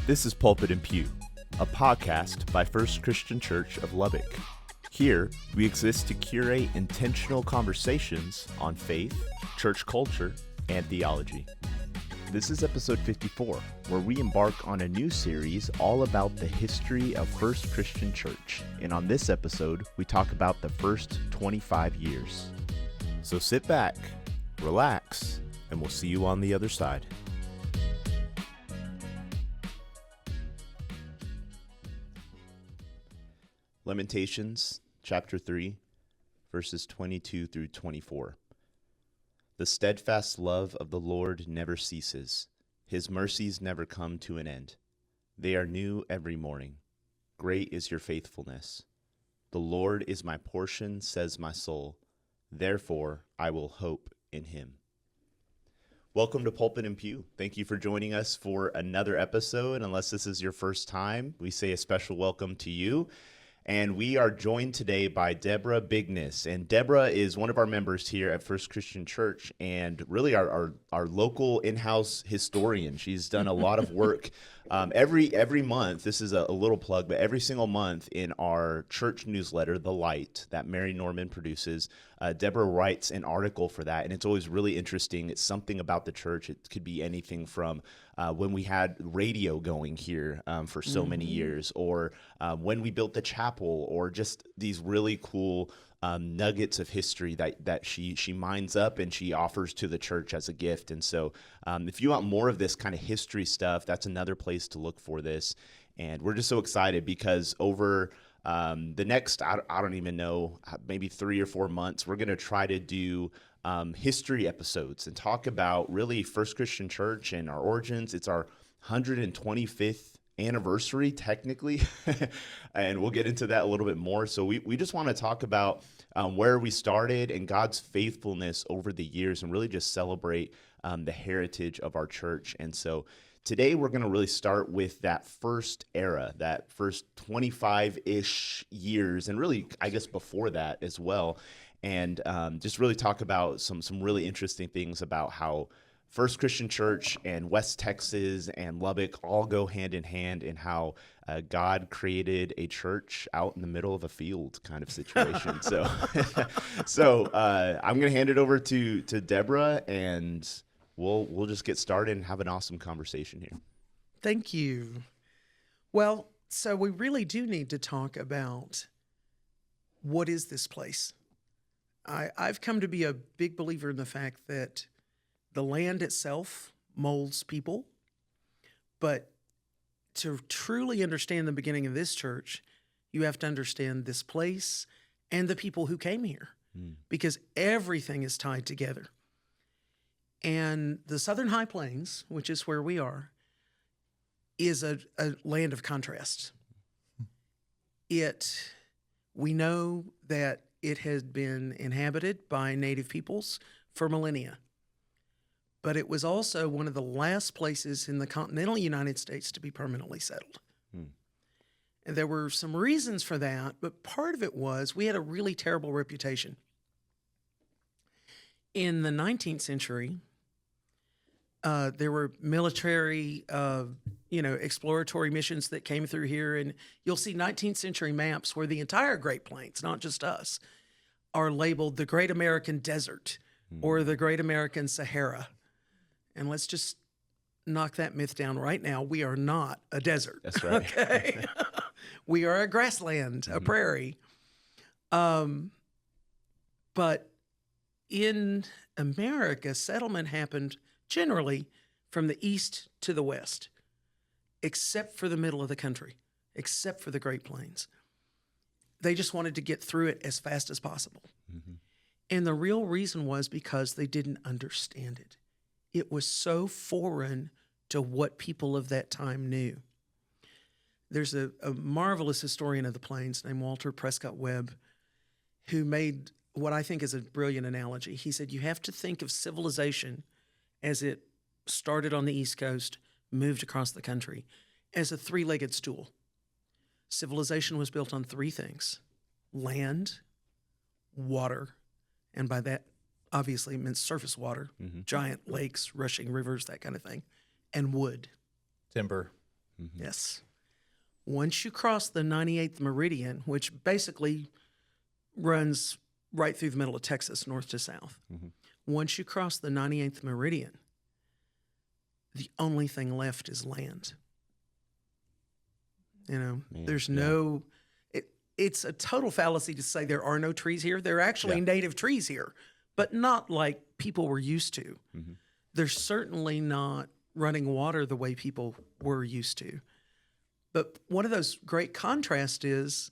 This is Pulpit Pew, a podcast by First Christian Church of Lubbock. Here, we exist to curate intentional conversations on faith, church culture, and theology. This is episode 54, where we embark on a new series all about the history of First Christian Church. And on this episode, we talk about the first 25 years. So sit back, relax, and we'll see you on the other side. Lamentations, chapter 3, verses 22 through 24. The steadfast love of the Lord never ceases. His mercies never come to an end. They are new every morning. Great is your faithfulness. The Lord is my portion, says my soul. Therefore, I will hope in him. Welcome to Pulpit Pew. Thank you for joining us for another episode. Unless this is your first time, we say a special welcome to you. And we are joined today by Deborah Bigness. And Deborah is one of our members here at First Christian Church and really our local in-house historian. She's done a lot of work every month. This is a little plug, but every single month in our church newsletter, The Light, that Mary Norman produces, Deborah writes an article for that. And it's always really interesting. It's something about the church. It could be anything from when we had radio going here for so many years, or when we built the chapel, or just these really cool nuggets of history that she mines up and she offers to the church as a gift. And so if you want more of this kind of history stuff, that's another place to look for this. And we're just so excited because over the next, I don't even know, maybe 3 or 4 months, we're going to try to do history episodes and talk about really First Christian Church and our origins. It's our 125th anniversary, technically, and we'll get into that a little bit more. So we just want to talk about where we started and God's faithfulness over the years and really just celebrate the heritage of our church. And so today we're going to really start with that first era, that first 25-ish years, and really, I guess, before that as well. And just really talk about some really interesting things about how First Christian Church and West Texas and Lubbock all go hand in hand, in how God created a church out in the middle of a field kind of situation. So I'm going to hand it over to Deborah, and we'll just get started and have an awesome conversation here. Thank you. Well, so we really do need to talk about what is this place. I've come to be a big believer in the fact that the land itself molds people, but to truly understand the beginning of this church, you have to understand this place and the people who came here, because everything is tied together. And the Southern High Plains, which is where we are, is a land of contrast. We know that it has been inhabited by native peoples for millennia. But it was also one of the last places in the continental United States to be permanently settled. And there were some reasons for that, but part of it was we had a really terrible reputation. In the 19th century, there were military, exploratory missions that came through here, and you'll see 19th century maps where the entire Great Plains, not just us, are labeled the Great American Desert or the Great American Sahara. And let's just knock that myth down right now. We are not a desert. That's right. Okay? We are a grassland, a prairie. But in America, settlement happened generally from the east to the west, except for the middle of the country, except for the Great Plains. They just wanted to get through it as fast as possible. And the real reason was because they didn't understand it. It was so foreign to what people of that time knew. There's a marvelous historian of the Plains named Walter Prescott Webb who made what I think is a brilliant analogy. He said, you have to think of civilization as it started on the East Coast, moved across the country, as a three-legged stool. Civilization was built on three things: land, water, and by that, obviously, it meant surface water, giant lakes, rushing rivers, that kind of thing, and wood. Timber. Yes. Once you cross the 98th meridian, which basically runs right through the middle of Texas, north to south, once you cross the 98th meridian, the only thing left is land. You know, there's no, it's a total fallacy to say there are no trees here. There are actually native trees here, but not like people were used to. There's certainly not running water the way people were used to. But one of those great contrasts is,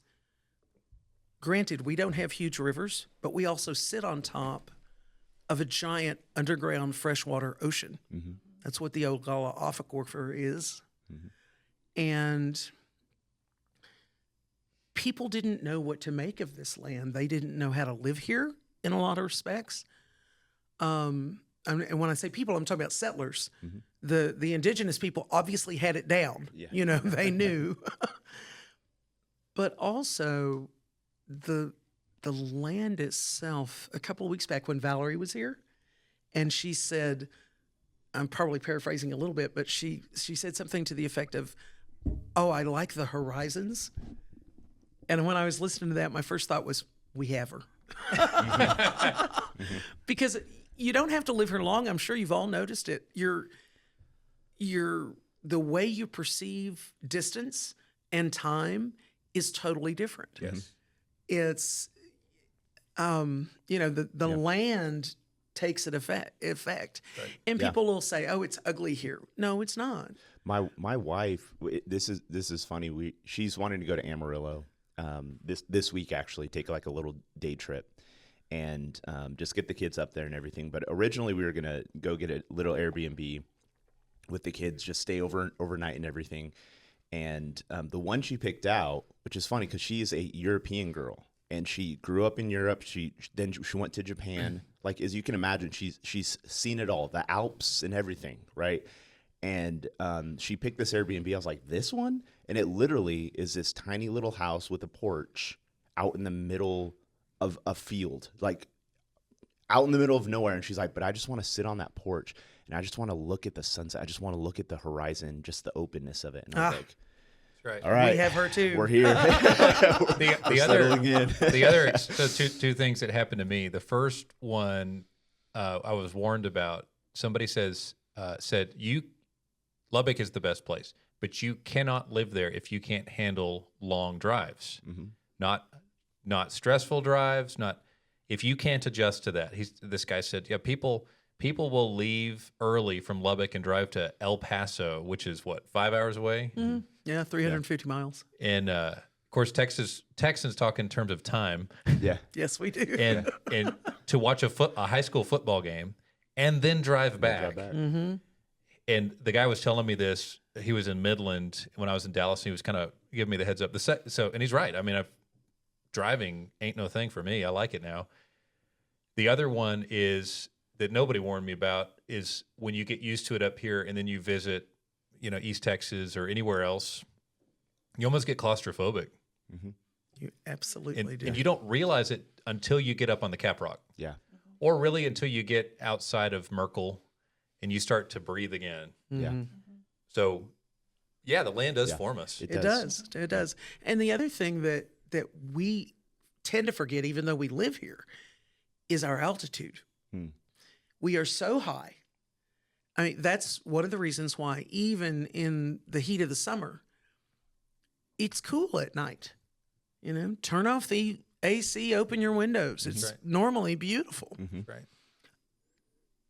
granted, we don't have huge rivers, but we also sit on top of a giant underground freshwater ocean. That's what the Ogallala Aquifer is. And people didn't know what to make of this land. They didn't know how to live here in a lot of respects. And when I say people, I'm talking about settlers. The indigenous people obviously had it down. You know, they knew. But also the land itself, a couple of weeks back when Valerie was here, and she said, I'm probably paraphrasing a little bit, but she said something to the effect of, oh, I like the horizons. And when I was listening to that, my first thought was, we have her. Because you don't have to live here long. I'm sure you've all noticed it. The way you perceive distance and time is totally different. It's, you know, the land takes an effect. And people will say, oh, it's ugly here. No, it's not. My wife, this is funny. She's wanting to go to Amarillo this week, actually, take like a little day trip and just get the kids up there and everything. But originally we were going to go get a little Airbnb with the kids, just stay overnight and everything. And the one she picked out, which is funny because she is a European girl and she grew up in Europe. She went to Japan. Like, as you can imagine, she's seen it all, the Alps and everything, right? And she picked this Airbnb. I was like, this one? And it literally is this tiny little house with a porch out in the middle of a field, like out in the middle of nowhere. And she's like, but I just want to sit on that porch and I just want to look at the sunset. I just want to look at the horizon, just the openness of it. And I was like, right. All right, we have her too. We're here. the other so two things that happened to me. The first one I was warned about. Somebody said Lubbock is the best place, but you cannot live there if you can't handle long drives. Not stressful drives. Not if you can't adjust to that. This guy said, yeah, people will leave early from Lubbock and drive to El Paso, which is what, 5 hours away. Yeah, 350 miles. And of course, Texans talk in terms of time. Yeah. Yes, we do. And to watch a high school football game and then drive back. And the guy was telling me this. He was in Midland when I was in Dallas, and he was kind of giving me the heads up. And he's right. I mean, driving ain't no thing for me. I like it now. The other one is that nobody warned me about is when you get used to it up here and then you visit, East Texas or anywhere else, you almost get claustrophobic. You absolutely do. And you don't realize it until you get up on the Cap Rock. Yeah. Or really until you get outside of Merkel and you start to breathe again. Yeah. So, yeah, the land does form us. It does. And the other thing that we tend to forget, even though we live here, is our altitude. We are so high. I mean, that's one of the reasons why even in the heat of the summer, it's cool at night. Turn off the AC, open your windows. It's normally beautiful. Right.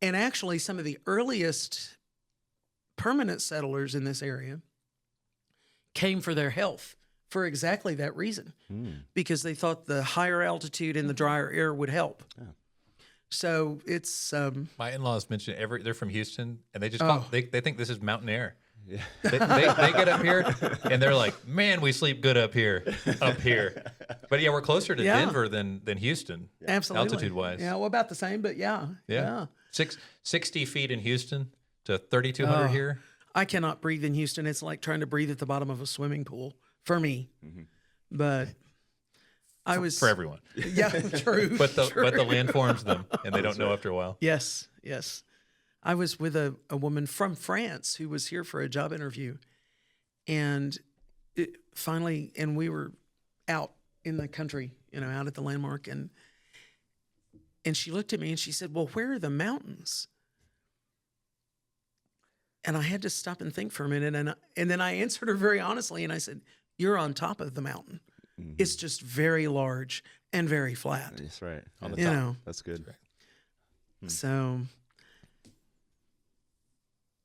And actually, some of the earliest permanent settlers in this area came for their health for exactly that reason, because they thought the higher altitude and the drier air would help. Yeah. So it's my in-laws mentioned they're from Houston, and they just they think this is mountain air. Yeah. They get up here and they're like, man, we sleep good up here. But yeah, we're closer to Denver than Houston. Absolutely. Altitude wise. Yeah, well, about the same, but yeah. 60 feet in Houston to 3,200 here. I cannot breathe in Houston. It's like trying to breathe at the bottom of a swimming pool for me. But I was for everyone. Yeah, true. But the land forms them, and they don't know after a while. Yes. I was with a woman from France who was here for a job interview, And finally, and we were out in the country, out at the landmark, and she looked at me and she said, "Well, where are the mountains?" And I had to stop and think for a minute, and then I answered her very honestly, and I said, "You're on top of the mountain. Mhm. It's just very large and very flat." That's right. On the Yeah. top. That's good. So,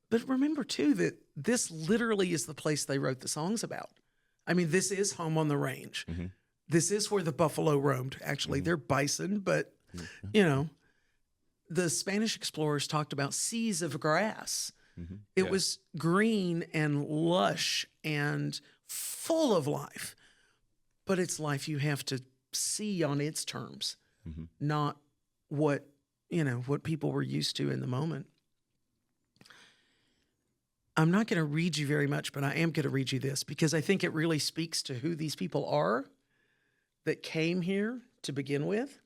but remember too that this literally is the place they wrote the songs about. I mean, this is home on the range. Mm-hmm. This is where the buffalo roamed. Actually, they're bison, but the Spanish explorers talked about seas of grass. Mm-hmm. It Yeah. was green and lush and full of life, but it's life you have to see on its terms, Mhm. not what people were used to in the moment. I'm not going to read you very much, but I am going to read you this because I think it really speaks to who these people are that came here to begin with.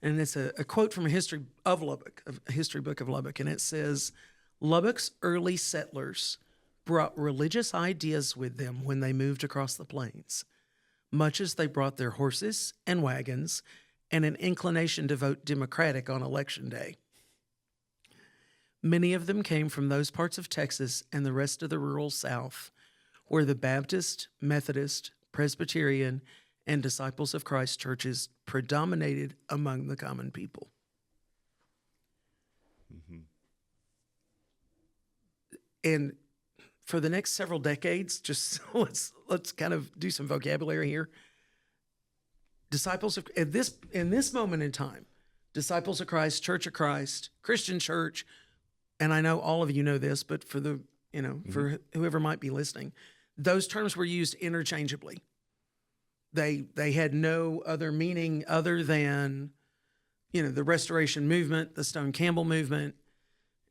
And it's a quote from a history of Lubbock, a history book of Lubbock, and it says, "Lubbock's early settlers brought religious ideas with them when they moved across the plains, much as they brought their horses and wagons and an inclination to vote Democratic on election day. Many of them came from those parts of Texas and the rest of the rural South where the Baptist, Methodist, Presbyterian, and Disciples of Christ churches predominated among the common people." Mm-hmm. And for the next several decades, just let's kind of do some vocabulary here. Disciples of in this moment in time, Disciples of Christ, Church of Christ, Christian Church, and I know all of you know this, but for the for whoever might be listening, those terms were used interchangeably. They had no other meaning other than the Restoration movement, the Stone Campbell movement.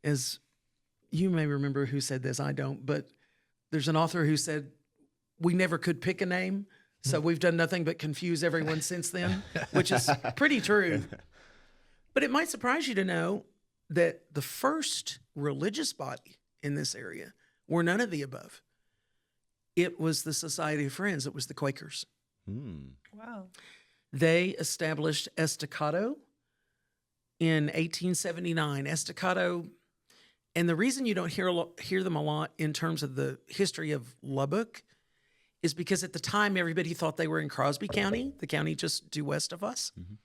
As you may remember who said this, I don't, but there's an author who said, "We never could pick a name, so we've done nothing but confuse everyone since then," which is pretty true. But it might surprise you to know that the first religious body in this area were none of the above. It was the Society of Friends. It was the Quakers. Mm. Wow. They established Estacado in 1879. Estacado, and the reason you don't hear them a lot in terms of the history of Lubbock is because at the time everybody thought they were in Crosby County, the county just due west of us. Mm-hmm.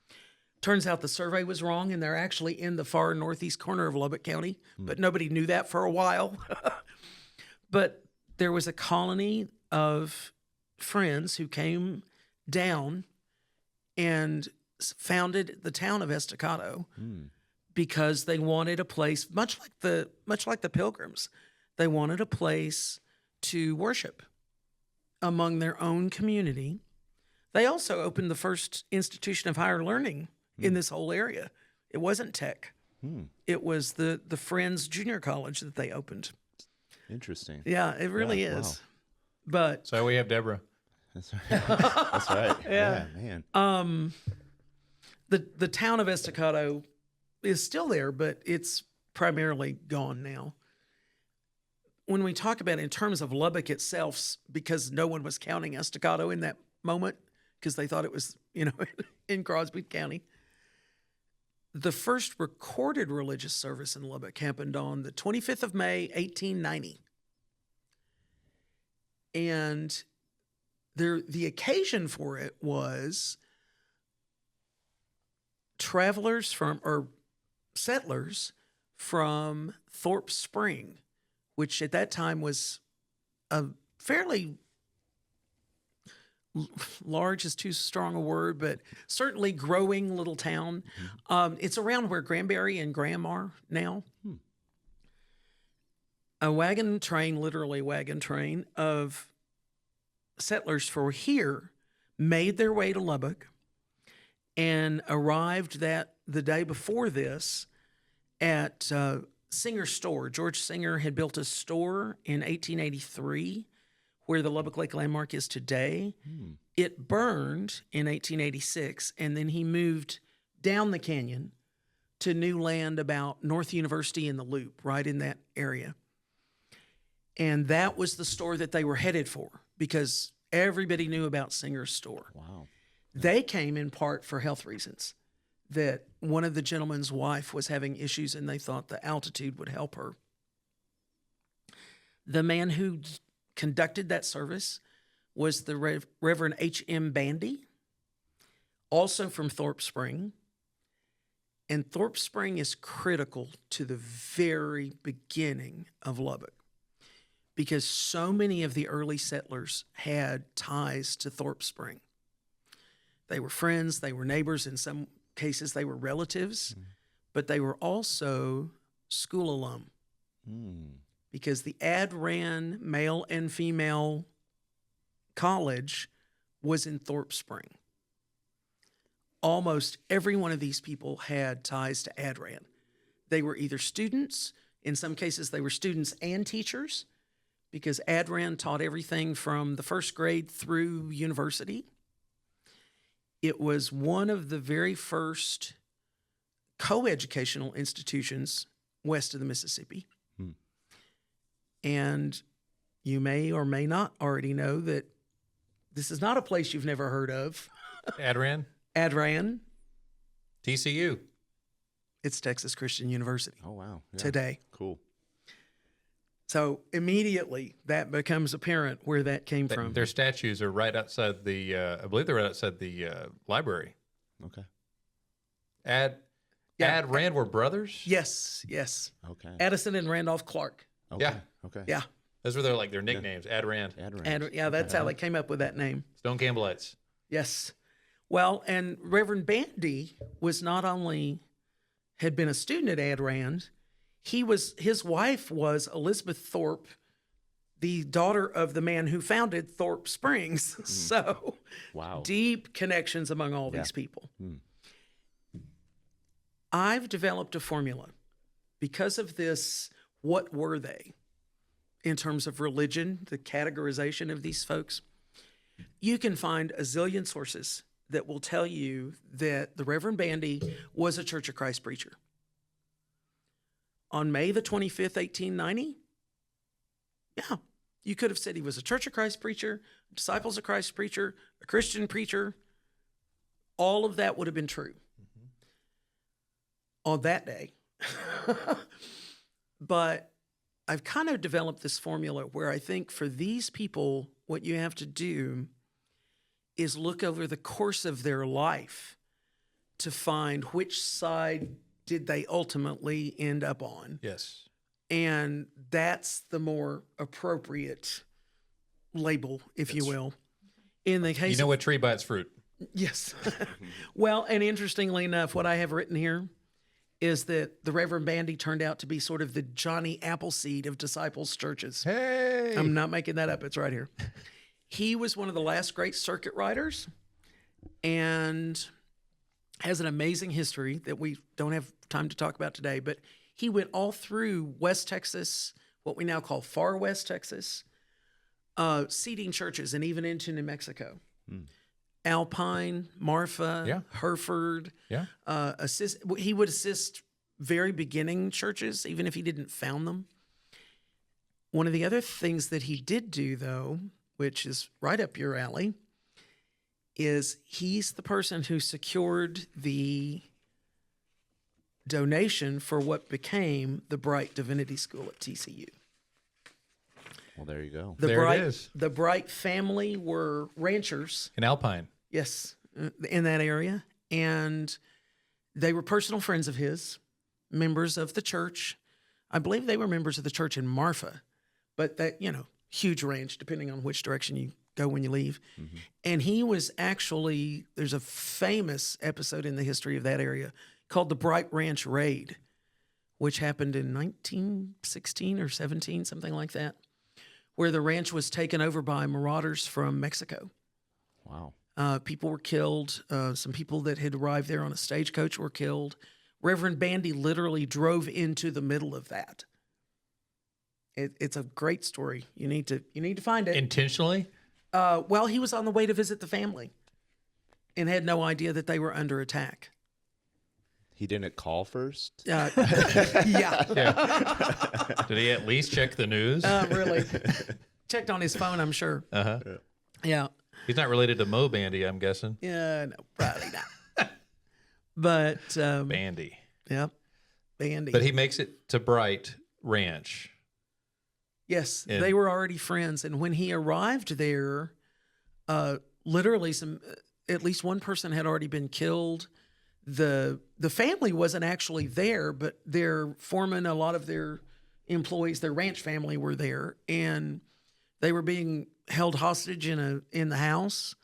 Turns out the survey was wrong, and they're actually in the far northeast corner of Lubbock County, but nobody knew that for a while. But there was a colony of friends who came down and founded the town of Estacado because they wanted a place, much like the Pilgrims, they wanted a place to worship among their own community. They also opened the first institution of higher learning in this whole area. It wasn't tech. It was the Friends Junior College that they opened. Interesting. Yeah, it really Yeah, is. wow. But So we have Deborah. That's right. That's right. Yeah. Man. the town of Estacado is still there, but it's primarily gone now. When we talk about it in terms of Lubbock itself, because no one was counting Estacado in that moment because they thought it was, in Crosby County. The first recorded religious service in Lubbock happened on the 25th of May, 1890. And the occasion for it was settlers from Thorpe Spring, which at that time was a fairly large is too strong a word, but certainly growing little town. It's around where Granbury and Graham are now. A wagon train, literally wagon train, of settlers for here made their way to Lubbock and arrived the day before this at Singer's store. George Singer had built a store in 1883 where the Lubbock Lake Landmark is today. It burned in 1886, and then he moved down the canyon to new land about North University and the Loop, right in that area. And that was the store that they were headed for because everybody knew about Singer's store. Wow. They came in part for health reasons, that one of the gentleman's wife was having issues and they thought the altitude would help her. The man who conducted that service was the Reverend H.M. Bandy, also from Thorpe Spring. And Thorpe Spring is critical to the very beginning of Lubbock because so many of the early settlers had ties to Thorpe Spring. They were friends, they were neighbors, in some cases they were relatives, but they were also school alum because the Adran male and female college was in Thorpe Spring. Almost every one of these people had ties to Adran. They were either students, in some cases they were students and teachers, because Adran taught everything from the first grade through university. It was one of the very first co-educational institutions west of the Mississippi. And you may or may not already know that this is not a place you've never heard of. Adran? Adran. TCU. It's Texas Christian University. Oh, wow. Yeah. Today. Cool. So immediately that becomes apparent where that came from. Their statues are right outside the, I believe they're right outside the library. Okay. Adran were brothers? Yes. Okay. Addison and Randolph Clark. Okay. Yeah. Okay. Yeah. Those were their nicknames, Adran. Yeah, that's how they came up with that name. Stone Campbellites. Yes. Well, and Reverend Bandy was not only had been a student at Adran, his wife was Elizabeth Thorpe, the daughter of the man who founded Thorpe Springs. So Wow. deep connections among all these people. I've developed a formula because of this. What were they in terms of religion, the categorization of these folks? You can find a zillion sources that will tell you that the Reverend Bandy was a Church of Christ preacher. On May the 25th, 1890, yeah, you could have said he was a Church of Christ preacher, a Disciples of Christ preacher, a Christian preacher. All of that would have been true on that day. But I've kind of developed this formula where I think for these people, what you have to do is look over the course of their life to find which side did they ultimately end up on. Yes. And that's the more appropriate label, if you will. In the case You know what tree by its fruit. Yes. Well, and interestingly enough, what I have written here is that the Reverend Bandy turned out to be sort of the Johnny Appleseed of disciples' churches. Hey! I'm not making that up. It's right here. He was one of the last great circuit riders and has an amazing history that we don't have time to talk about today, but he went all through West Texas, what we now call far West Texas, seeding churches and even into New Mexico. Alpine, Marfa, Hereford. Yeah. He would assist very beginning churches, even if he didn't found them. One of the other things that he did do, though, which is right up your alley, is he's the person who secured the donation for what became the Bright Divinity School at TCU. Well, there you go. There it is. The Bright family were ranchers. In Alpine. Yes, in that area. And they were personal friends of his, members of the church. I believe they were members of the church in Marfa, but that, huge range, depending on which direction you go when you leave. And he was actually, there's a famous episode in the history of that area called the Bright Ranch Raid, which happened in 1916 or 17, something like that, where the ranch was taken over by marauders from Mexico. Wow. People were killed. Some people that had arrived there on a stagecoach were killed. Reverend Bandy literally drove into the middle of that. It's a great story. You need to find it. Intentionally? Well, he was on the way to visit the family and had no idea that they were under attack. He didn't call first? Yeah. Yeah. Did he at least check the news? Really. Checked on his phone, I'm sure. Uh-huh. Yeah. He's not related to Mo Bandy, I'm guessing. Yeah, no, probably not. But, Bandy. yeah, Bandy. But he makes it to Bright Ranch. Yes, And- they were already friends. And when he arrived there, literally at least one person had already been killed. The family wasn't actually there, but their foreman, a lot of their employees, their ranch family were there, and they were being held hostage in the house,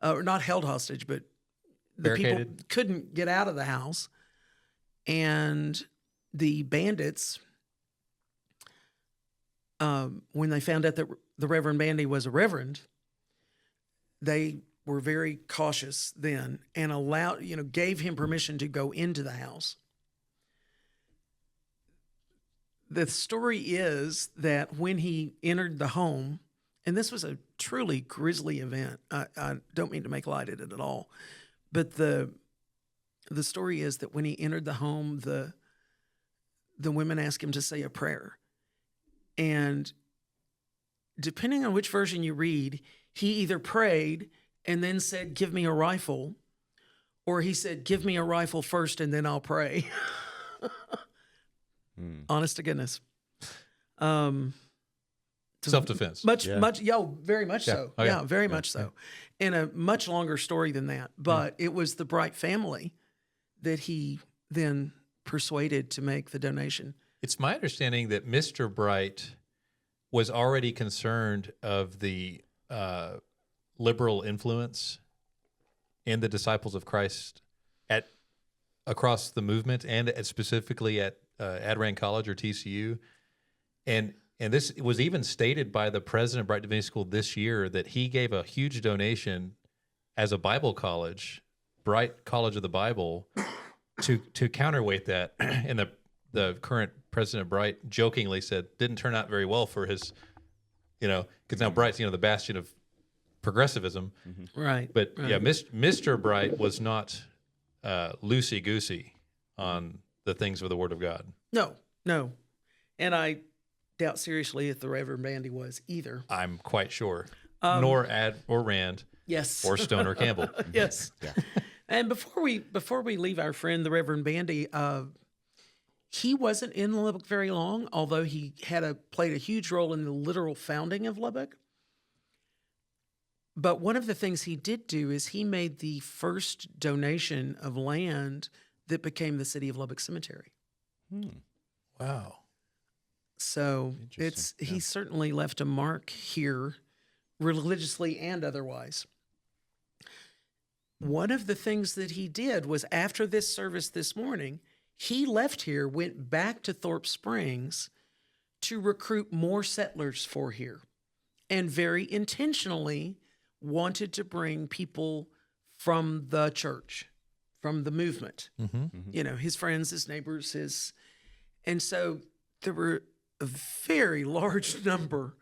or not held hostage, but the people Barricaded? couldn't get out of the house, and the bandits, when they found out that the Reverend Bandy was a reverend, they were very cautious then and gave him permission to go into the house. The story is that when he entered the home, and this was a truly grisly event. I don't mean to make light of it at all, but the story is that when he entered the home, the women asked him to say a prayer, and depending on which version you read, he either prayed and then said, "Give me a rifle," or he said, "Give me a rifle first and then I'll pray." Honest to goodness. Self-defense. Very much so. Oh, yeah. Yeah, very much so. And a much longer story than that. But it was the Bright family that he then persuaded to make the donation. It's my understanding that Mr. Bright was already concerned of the liberal influence in the disciples of Christ across the movement, and specifically at Adirond College or TCU, and this was even stated by the president of Bright Divinity School this year, that he gave a huge donation as a Bible college, Bright College of the Bible, to counterweight that. And the current president of Bright jokingly said, didn't turn out very well for his, because now Bright's the bastion of progressivism, Right. But yeah, Mr. Bright was not loosey goosey on the things of the Word of God. No. And I doubt seriously if the Reverend Bandy was either. I'm quite sure. Nor Rand. Yes. Or Stone or Campbell. Yes. Yeah. And before we leave our friend, the Reverend Bandy, he wasn't in Lubbock very long, although he played a huge role in the literal founding of Lubbock. But one of the things he did do is he made the first donation of land that became the City of Lubbock Cemetery. Wow. So Interesting. he certainly left a mark here, religiously and otherwise. One of the things that he did was, after this service this morning, he left here, went back to Thorpe Springs to recruit more settlers for here, and very intentionally wanted to bring people from the church, from the movement, his friends, his neighbors, and so there were a very large number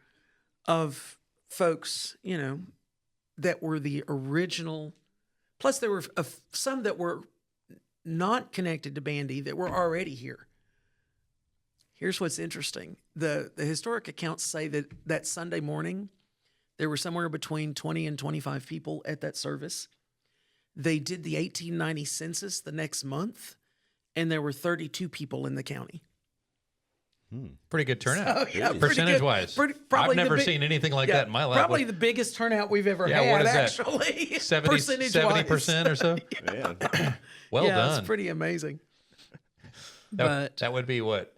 of folks, that were the original. Plus, there were some that were not connected to Bandy that were already here. Here's what's interesting. The historic accounts say that Sunday morning, there were somewhere between 20 and 25 people at that service. They did the 1890 census the next month, and there were 32 people in the county. Pretty good turnout. So, yeah, Percentage-wise. I've never seen anything like that in my life. Probably the biggest turnout we've ever Yeah, had, what is that? actually. 70% or so? Man. Well yeah, done. it's pretty amazing. That would be what?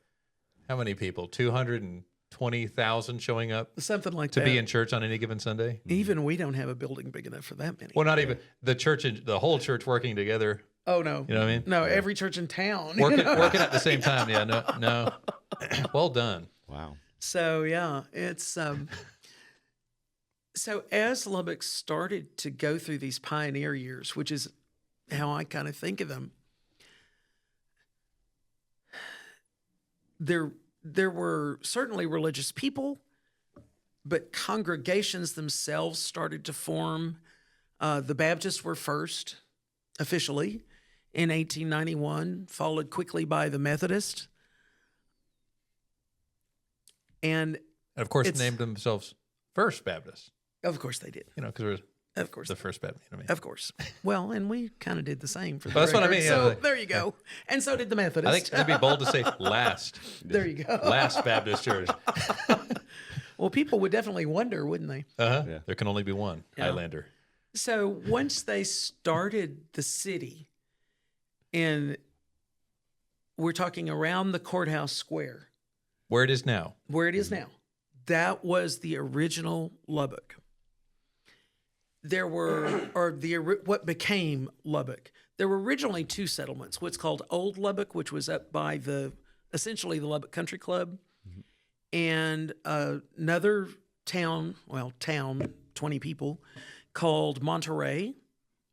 How many people? 220,000 showing up Something like to that. be in church on any given Sunday? Even we don't have a building big enough for that many. Well, not even the church, the whole church working together. Oh, no. You know what I mean? No, every church in town. Working at the same time. Yeah, no. Well done. Wow. So, yeah, it's so as Lubbock started to go through these pioneer years, which is how I kind of think of them, there were certainly religious people, but congregations themselves started to form. The Baptists were first officially in 1891, followed quickly by the Methodist. And of course, it's- named themselves First Baptist. of course they did. Because Of course. the First Baptist. Of course. Well, and we kind of did the same for the Well, that's what I record. mean, yeah, So like- there you go. And so did the Methodist. I think it'd be bold to say last. there you go. Last Baptist church. Well, people would definitely wonder, wouldn't they? Yeah. There can only be one Highlander. So once they started the city, and we're talking around the courthouse square, Where it is now. where it is now, that was the original Lubbock. There were, what became Lubbock. There were originally two settlements, what's called Old Lubbock, which was up by essentially the Lubbock Country Club, and another town, 20 people, called Monterey,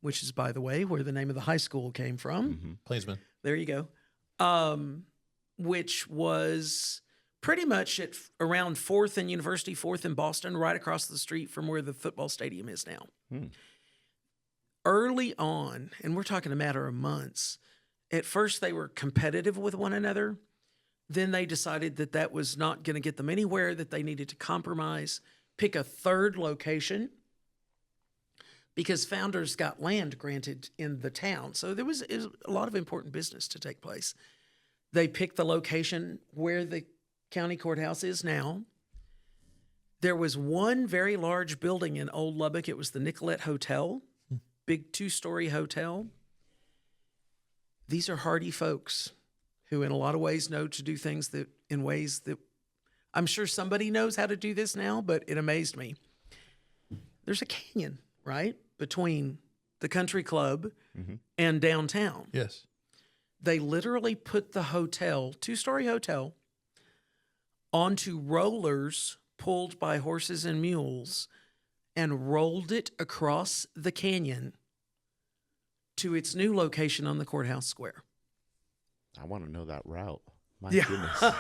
which is, by the way, where the name of the high school came from. Plainsman. There you go. Which was pretty much at around 4th and University, 4th and Boston, right across the street from where the football stadium is now. Early on, and we're talking a matter of months, at first they were competitive with one another. Then they decided that that was not going to get them anywhere, that they needed to compromise, pick a third location, because founders got land granted in the town. So there was a lot of important business to take place. They picked the location where the county courthouse is now. There was one very large building in Old Lubbock. It was the Nicollet Hotel, big 2-story hotel. These are hardy folks who in a lot of ways know to do things that in ways that I'm sure somebody knows how to do this now, but it amazed me. There's a canyon, right, between the country club and downtown. Yes. They literally put the hotel, 2-story hotel, onto rollers pulled by horses and mules and rolled it across the canyon to its new location on the courthouse square. I want to know that route. My Yeah. goodness.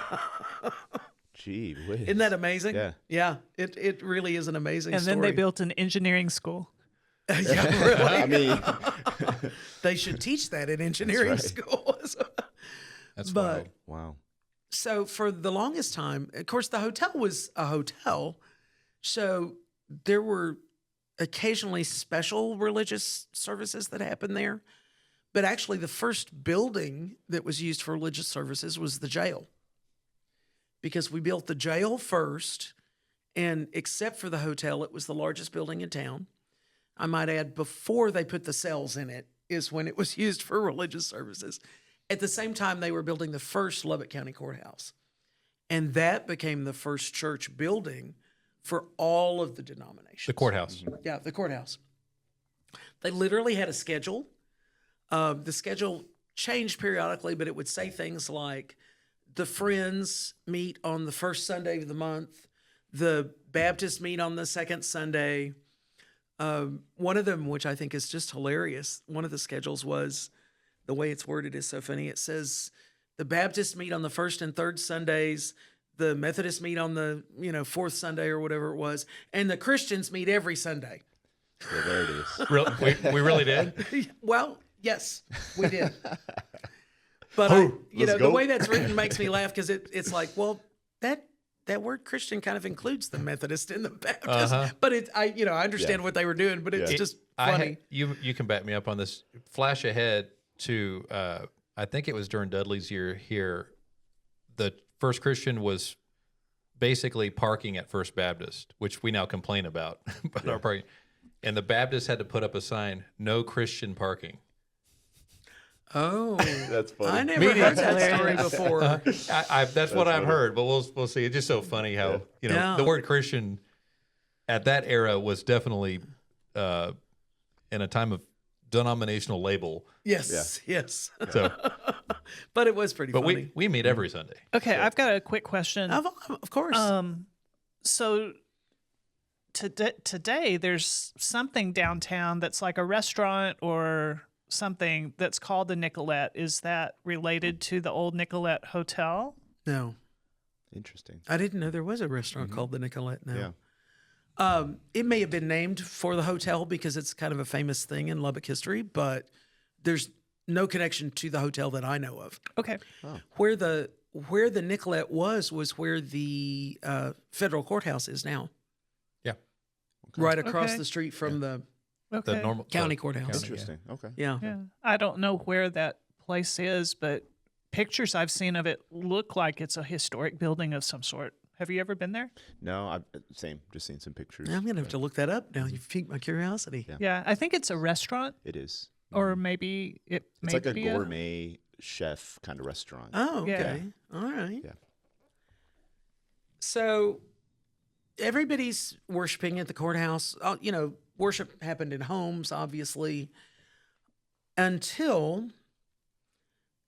Gee whiz. Isn't that amazing? Yeah. Yeah, it really is an amazing And story. then they built an engineering school. Yeah, really. I mean, They should teach that in engineering right. schools. That's But- wild. wow. So for the longest time, of course, the hotel was a hotel. So there were occasionally special religious services that happened there. But actually, the first building that was used for religious services was the jail. Because we built the jail first, and except for the hotel, it was the largest building in town. I might add, before they put the cells in it is when it was used for religious services. At the same time, they were building the first Lubbock County Courthouse. And that became the first church building for all of the denominations. The courthouse. Yeah, the courthouse. They literally had a schedule. The schedule changed periodically, but it would say things like the Friends meet on the first Sunday of the month, the Baptists meet on the second Sunday. One of them, which I think is just hilarious, one of the schedules was, the way it's worded is so funny. It says the Baptists meet on the first and third Sundays, the Methodists meet on the fourth Sunday or whatever it was, and the Christians meet every Sunday. So there it is. We really did? Well, yes, we did. But the go. way that's written makes me laugh because it's like, well, that word Christian kind of includes the Methodist and the Baptist. But I understand what they were doing, but it's just funny. You can back me up on this. Flash ahead to I think it was during Dudley's year here. The First Christian was basically parking at First Baptist, which we now complain about. But our parking, and the Baptists had to put up a sign: "No Christian parking." Oh, That's funny. I never heard that story Hilarious. before. That's what I've funny. heard, but we'll see. It's just so funny how Yeah. the word Christian at that era was definitely in a time of denominational label. Yes. So, But it was pretty but funny. we meet every Sunday. Okay, I've got a quick question. Of course. So today there's something downtown that's like a restaurant or something that's called the Nicollet. Is that related to the old Nicollet Hotel? No, Interesting. I didn't know there was a restaurant called the Nicollet. No. Yeah. It may have been named for the hotel because it's kind of a famous thing in Lubbock history, but there's no connection to the hotel that I know of. Okay. Where the Nicolette was where the federal courthouse is now, Yeah. right across Okay. the street from the Okay. The normal county the courthouse. county, Interesting. Okay. yeah. Yeah. I don't know where that place is, but pictures I've seen of it look like it's a historic building of some sort. Have you ever been there? No, same. Just seen some pictures. I'm gonna have to look that up now. You've piqued my curiosity. Yeah. Yeah. I think it's a restaurant, It is. or maybe it It's may like a be gourmet chef kind of restaurant. Oh, Yeah. okay. All right. Yeah. So everybody's worshiping at the courthouse. Worship happened in homes, obviously, until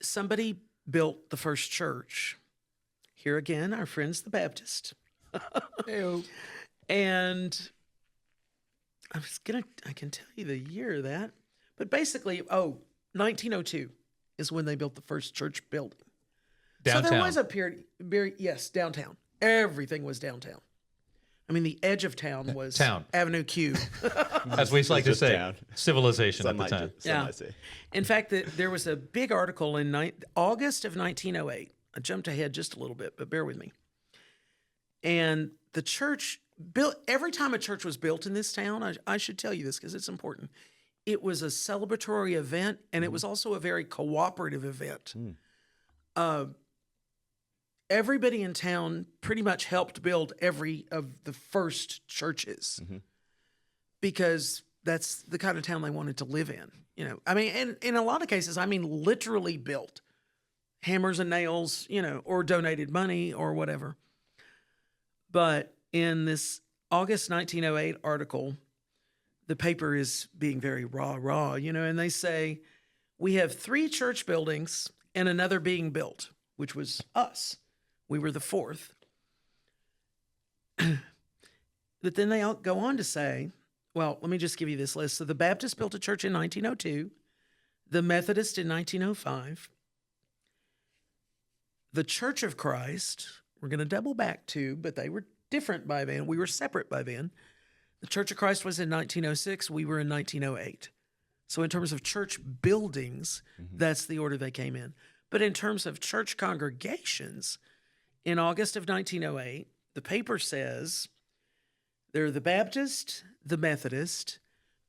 somebody built the first church. Here again, our friends, the Baptists. And I can tell you the year of that, but basically, 1902 is when they built the first church building. Downtown. So there was a period, yes, downtown. Everything was downtown. I mean, the edge of town was Town. Avenue Q. As we like to just say, down. civilization Some at the might time. some Yeah. might say. In fact, there was a big article in August of 1908. I jumped ahead just a little bit, but bear with me. And the church built, every time a church was built in this town, I should tell you this because it's important. It was a celebratory event, and it was also a very cooperative event. Everybody in town pretty much helped build every of the first churches because that's the kind of town they wanted to live in. I mean, and in a lot of cases, literally built hammers and nails, or donated money or whatever. But in this August 1908 article, the paper is being very raw, and they say, we have 3 church buildings and another being built, which was us. We were the 4th. But then they go on to say, well, let me just give you this list. So the Baptists built a church in 1902, the Methodist in 1905, the Church of Christ, we're going to double back to, but they were different by then. We were separate by then. The Church of Christ was in 1906. We were in 1908. So in terms of church buildings, that's the order they came in. But in terms of church congregations, in August of 1908, the paper says they're the Baptist, the Methodist,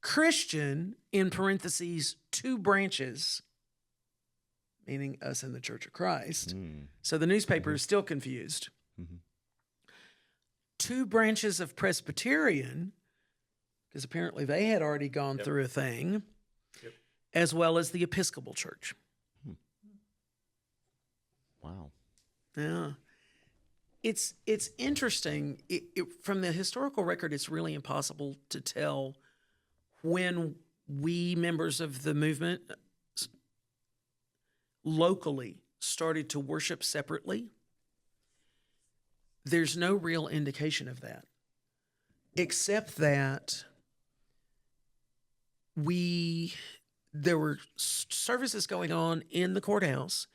Christian, in parentheses, 2 branches, meaning us and the Church of Christ. So the newspaper is still confused. 2 branches of Presbyterian, because apparently they had already gone through a thing, as well as the Episcopal Church. Wow. Yeah. It's interesting. From the historical record, it's really impossible to tell when we, members of the movement, locally started to worship separately. There's no real indication of that, except that there were services going on in the courthouse,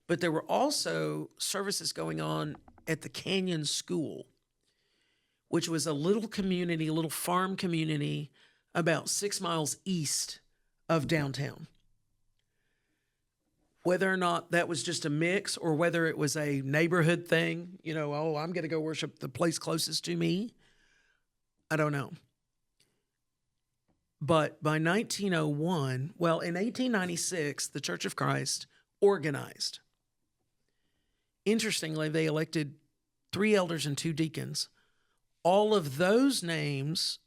but there were also services going on at the Canyon School, which was a little community, a little farm community about 6 miles east of downtown. Whether or not that was just a mix or whether it was a neighborhood thing, I'm going to go worship the place closest to me, I don't know. But by 1901, in 1896, the Church of Christ organized. Interestingly, they elected 3 elders and 2 deacons. All of those names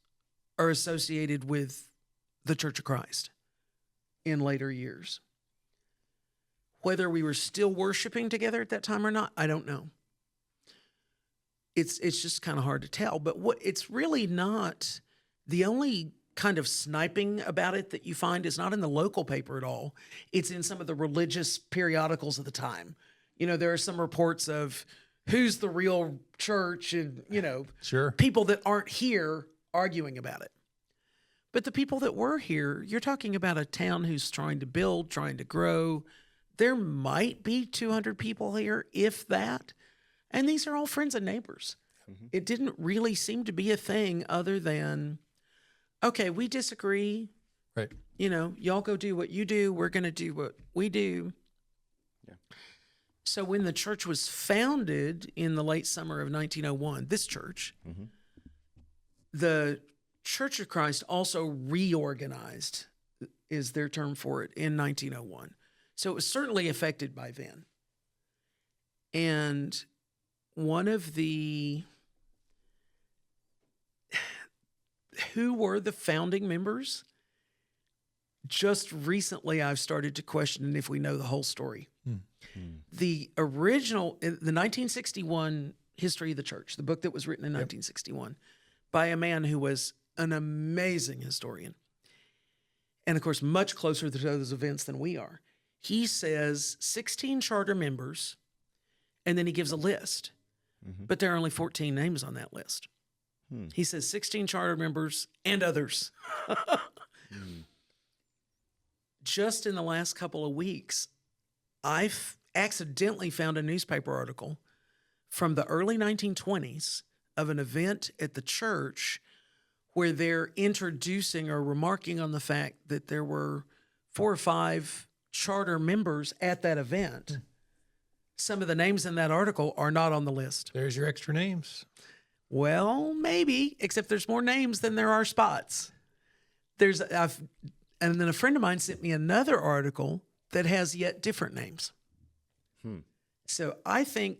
are associated with the Church of Christ in later years. Whether we were still worshiping together at that time or not, I don't know. It's just kind of hard to tell. But it's really not, the only kind of sniping about it that you find is not in the local paper at all. It's in some of the religious periodicals of the time. There are some reports of who's the real church and, Sure. people that aren't here arguing about it. But the people that were here, you're talking about a town who's trying to build, trying to grow. There might be 200 people here, if that. And these are all friends and neighbors. It didn't really seem to be a thing other than, okay, we disagree. Right. You know, y'all go do what you do. We're going to do what we do. Yeah. So when the church was founded in the late summer of 1901, this church, the Church of Christ also reorganized, is their term for it, in 1901. So it was certainly affected by then. And one of the, who were the founding members? Just recently, I've started to question if we know the whole story. The original, the 1961 History of the Church, the book that was written in 1961 by a man who was an amazing historian, and of course, much closer to those events than we are. He says 16 charter members, and then he gives a list, but there are only 14 names on that list. He says 16 charter members and others. Just in the last couple of weeks, I've accidentally found a newspaper article from the early 1920s of an event at the church where they're introducing or remarking on the fact that there were 4 or 5 charter members at that event. Some of the names in that article are not on the list. There's your extra names. Well, maybe, except there's more names than there are spots. And then a friend of mine sent me another article that has yet different names. So I think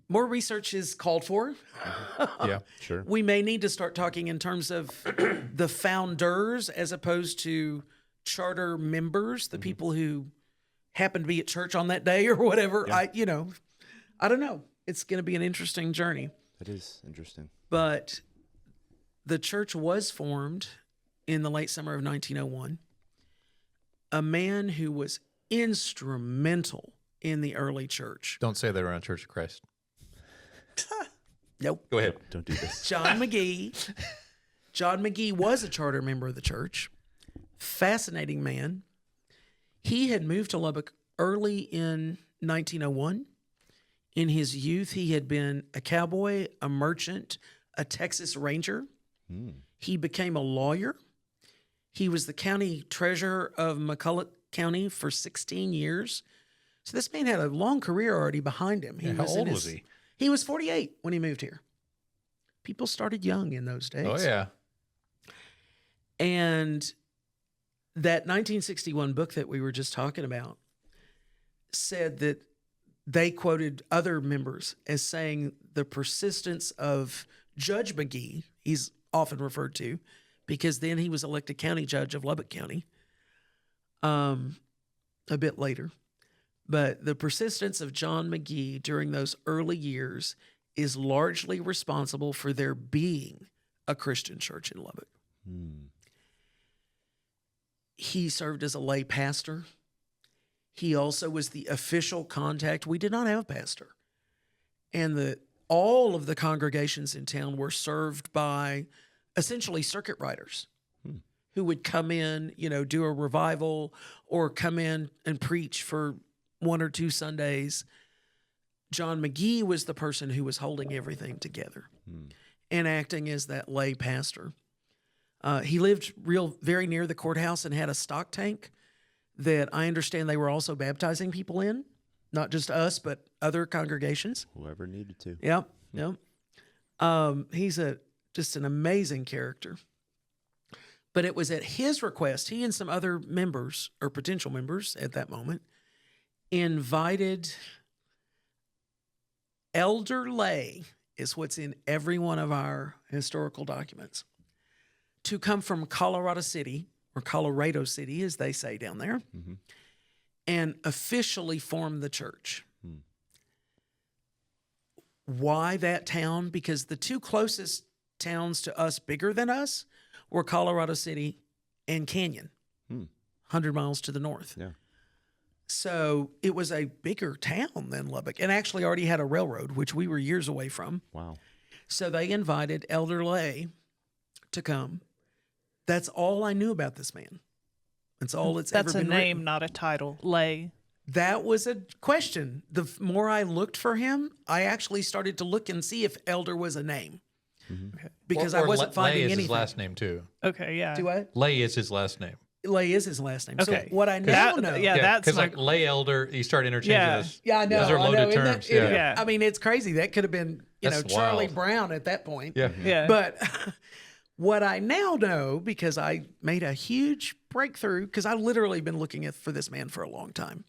more research is called for. Yeah. Sure. We may need to start talking in terms of the founders as opposed to charter members, the people who happen to be at church on that day or whatever. Yeah. I don't know. It's going to be an interesting journey. That is interesting. But the church was formed in the late summer of 1901. A man who was instrumental in the early church. Don't say they were on Church of Christ. Nope. Go ahead. Don't do this. John McGee. John McGee was a charter member of the church. Fascinating man. He had moved to Lubbock early in 1901. In his youth, he had been a cowboy, a merchant, a Texas Ranger. He became a lawyer. He was the county treasurer of McCulloch County for 16 years. So this man had a long career already behind him. How old was he? He was 48 when he moved here. People started young in those days. Oh, yeah. And that 1961 book that we were just talking about said that they quoted other members as saying the persistence of Judge McGee, he's often referred to, because then he was elected county judge of Lubbock County a bit later. But the persistence of John McGee during those early years is largely responsible for there being a Christian church in Lubbock. He served as a lay pastor. He also was the official contact. We did not have a pastor. And all of the congregations in town were served by essentially circuit riders who would come in, do a revival or come in and preach for 1 or 2 Sundays. John McGee was the person who was holding everything together and acting as that lay pastor. He lived very near the courthouse and had a stock tank that I understand they were also baptizing people in, not just us, but other congregations. Whoever needed to. Yep. He's just an amazing character. But it was at his request, he and some other members or potential members at that moment invited elder lay, is what's in every one of our historical documents, to come from Colorado City, or Colorado City, as they say down there, and officially form the church. Why that town? Because the 2 closest towns to us, bigger than us, were Colorado City and Canyon, 100 miles to the north. Yeah. So it was a bigger town than Lubbock, and actually already had a railroad, which we were years away from. Wow. So they invited Elder Lay to come. That's all I knew about this man. That's all it's ever been That's a name, written. not a title. Lay. That was a question. The more I looked for him, I actually started to look and see if elder was a name. because I wasn't finding Lay is anything. his last name too. Okay, yeah. Do what? Lay is his last name. Lay is his last name. Okay. So what I now That- know. yeah, that's because my, like lay elder, you start interchanging Yeah. this. Yeah, I know. Those are I loaded know. Isn't that- terms. Yeah. Yeah. I mean, it's crazy. That could have been, That's Charlie wild. Brown at that point. Yeah. yeah. But what I now know, because I made a huge breakthrough, because I literally been looking for this man for a long time.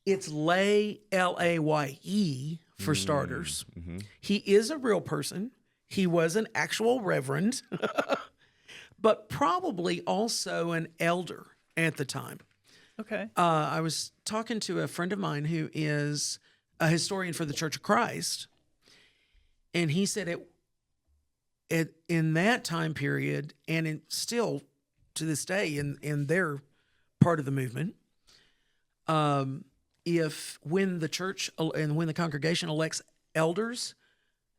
It's Lay, Laye, for starters. He is a real person. He was an actual reverend, but probably also an elder at the time. Okay. I was talking to a friend of mine who is a historian for the Church of Christ, and he said in that time period, and still to this day in their part of the movement, when the church and when the congregation elects elders,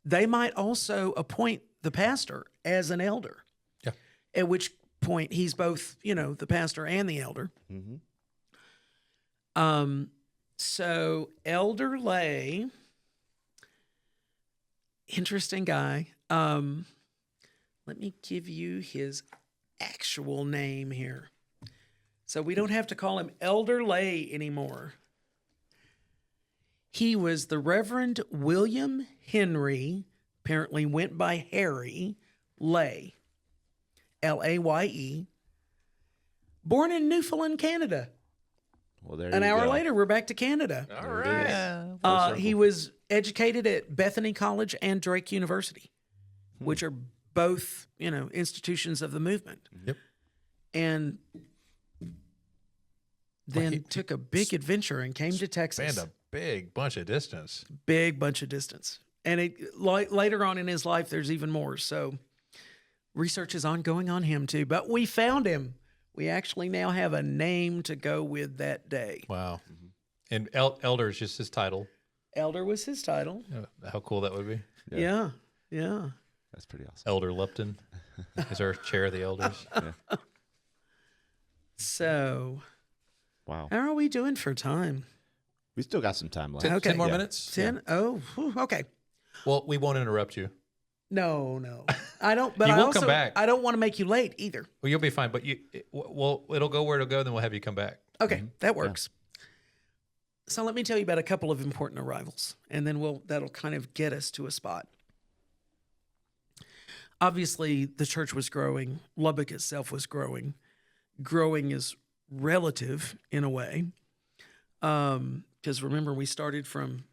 they might also appoint the pastor as an elder. Yeah. At which point he's both, the pastor and the elder. So Elder Lay, interesting guy. Let me give you his actual name here. So we don't have to call him Elder Lay anymore. He was the Reverend William Henry, apparently went by Harry Lay, Laye, born in Newfoundland, Canada. Well, there An you hour go. later, we're back to Canada. All right. Yeah. He was educated at Bethany College and Drake University, which are both, institutions of the movement. Yep. And then took a big adventure and came to Texas. Spanned a big bunch of distance. Big bunch of distance. And later on in his life, there's even more. So research is ongoing on him too. But we found him. We actually now have a name to go with that day. Wow. And elder is just his title. Elder was his title. How cool that would be. Yeah. Yeah. That's pretty awesome. Elder Lupton is our chair of the elders. So Wow. how are we doing for time? We still got some time left. Okay. 10 more Yeah. minutes? 10? Oh, whew, okay. Well, we won't interrupt you. No. I don't, but You I will also, come back. I don't want to make you late either. Well, you'll be fine, but it'll go where it'll go, then we'll have you come back. Okay, that works. So let me tell you about a couple of important arrivals, and then that'll kind of get us to a spot. Obviously, the church was growing. Lubbock itself was growing. Growing is relative in a way, because remember, we started from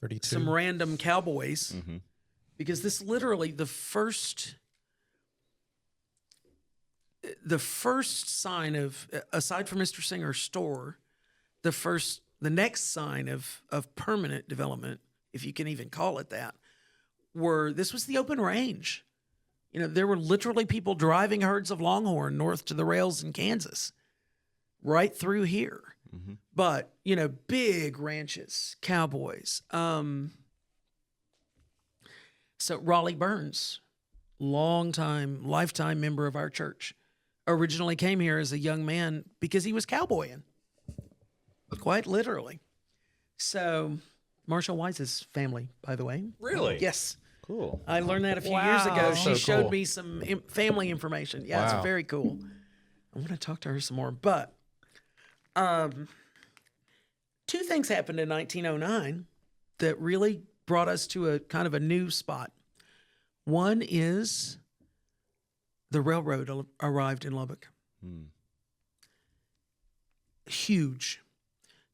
32. some random cowboys, because this literally the first sign of, aside from Mr. Singer's store, the next sign of permanent development, if you can even call it that, this was the open range. There were literally people driving herds of longhorn north to the rails in Kansas, right through here. But, big ranches, cowboys. So Raleigh Burns, lifetime member of our church, originally came here as a young man because he was cowboying, quite literally. So Marshall Wise's family, by the way. Really? Yes. Cool. I learned that a few years ago. Wow. She So showed cool. me some family information. Yeah, Wow. it's very cool. I want to talk to her some more. But two things happened in 1909 that really brought us to a kind of a new spot. One is the railroad arrived in Lubbock. Huge.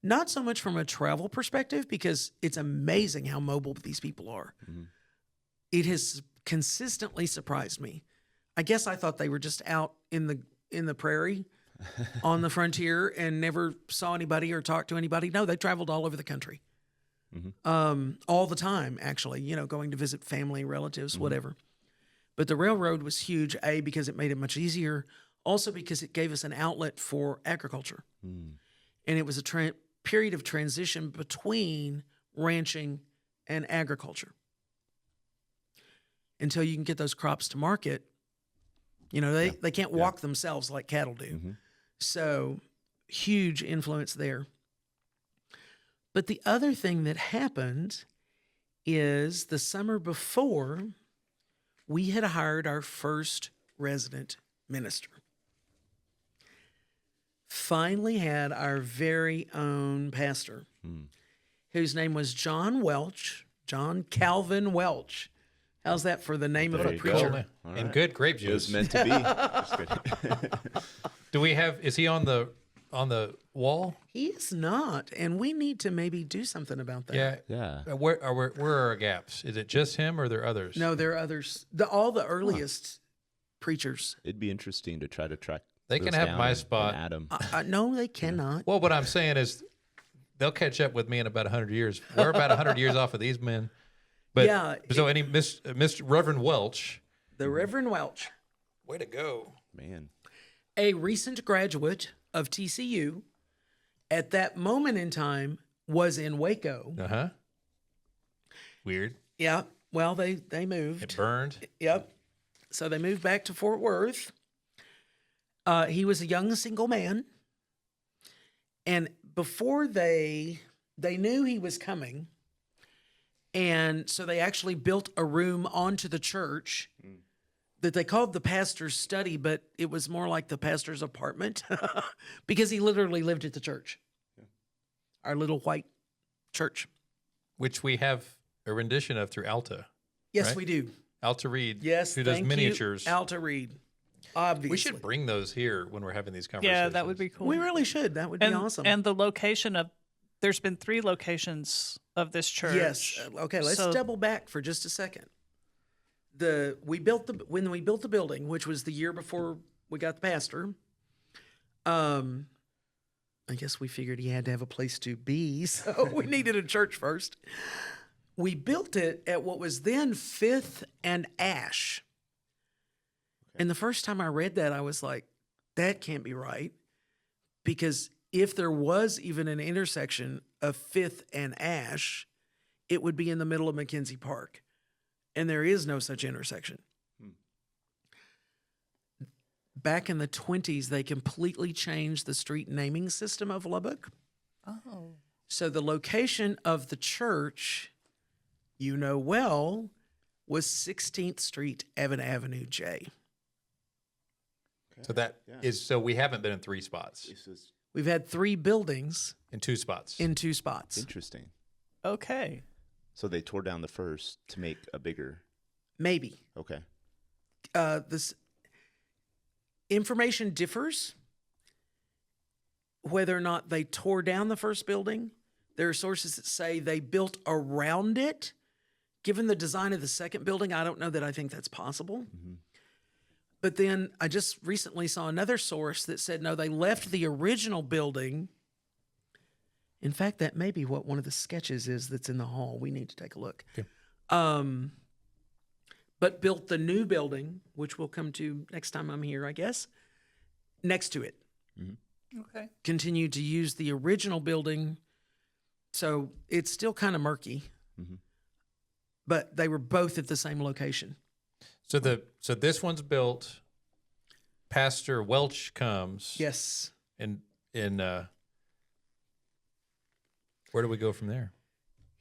Not so much from a travel perspective, because it's amazing how mobile these people are. It has consistently surprised me. I guess I thought they were just out in the prairie on the frontier and never saw anybody or talked to anybody. No, they traveled all over the country. All the time, actually, going to visit family, relatives, whatever. But the railroad was huge, A, because it made it much easier, also because it gave us an outlet for agriculture. And it was a period of transition between ranching and agriculture. Until you can get those crops to market, they can't walk themselves like cattle do. So huge influence there. But the other thing that happened is the summer before we had hired our first resident minister. Finally had our very own pastor, whose name was John Calvin Welch. How's that for the name of There a you preacher? go. Cool. All And right. good grape It was juice. meant to be. Just kidding. Do we have? Is he on the wall? He is not, and we need to maybe do something about that. Yeah. Yeah. Where are our gaps? Is it just him, or are there others? No, there are others. All the earliest preachers. It'd be interesting to try to track. They can those have down my and spot. add 'em. No, they cannot. Well, what I'm saying is, they'll catch up with me in about 100 years. We're about 100 years off of these men. But Yeah, so any Mr. Reverend Welch, The Reverend Welch, way to go. Man. a recent graduate of TCU, at that moment in time was in Waco. Uh huh. Weird. Yeah, well, they It moved. burned. Yep. So they moved back to Fort Worth. He was a young single man. And before they knew he was coming, and so they actually built a room onto the church that they called the pastor's study, but it was more like the pastor's apartment because he literally lived at the church. Our little white church. Which we have a rendition of through Alta. Yes, Right? we do. Alta Reed. Yes, Who does thank miniatures. you, Alta Reed. Obviously. We should bring those here when we're having these conversations. Yeah, that would be cool. We really should. That would be and, awesome. And the location of, there's been 3 locations of this church. Yes. Okay. Let's So- double back for just a second. When we built the building, which was the year before we got the pastor. I guess we figured he had to have a place to be, so we needed a church first. We built it at what was then 5th and Ash. And the first time I read that, I was like, that can't be right. Because if there was even an intersection of 5th and Ash, it would be in the middle of McKenzie Park. And there is no such intersection. Back in the 20s, they completely changed the street naming system of Lubbock. Oh. So the location of the church, you know well, was 16th Street, Evan Avenue J. So that is so we haven't been in 3 spots, This is We've had 3 buildings in 2 spots. in 2 spots. interesting. Okay. So they tore down the first to make a bigger. Maybe. Okay. This information differs whether or not they tore down the first building. There are sources that say they built around it. Given the design of the second building, I don't know that I think that's possible. But then I just recently saw another source that said, no, they left the original building. In fact, that may be what one of the sketches is that's in the hall. We need to take a look. Okay. But built the new building, which we'll come to next time I'm here, I guess, next to it. Okay. Continued to use the original building. So it's still kind of murky. But they were both at the same location. So this one's built. Pastor Welch comes. Yes. And where do we go from there?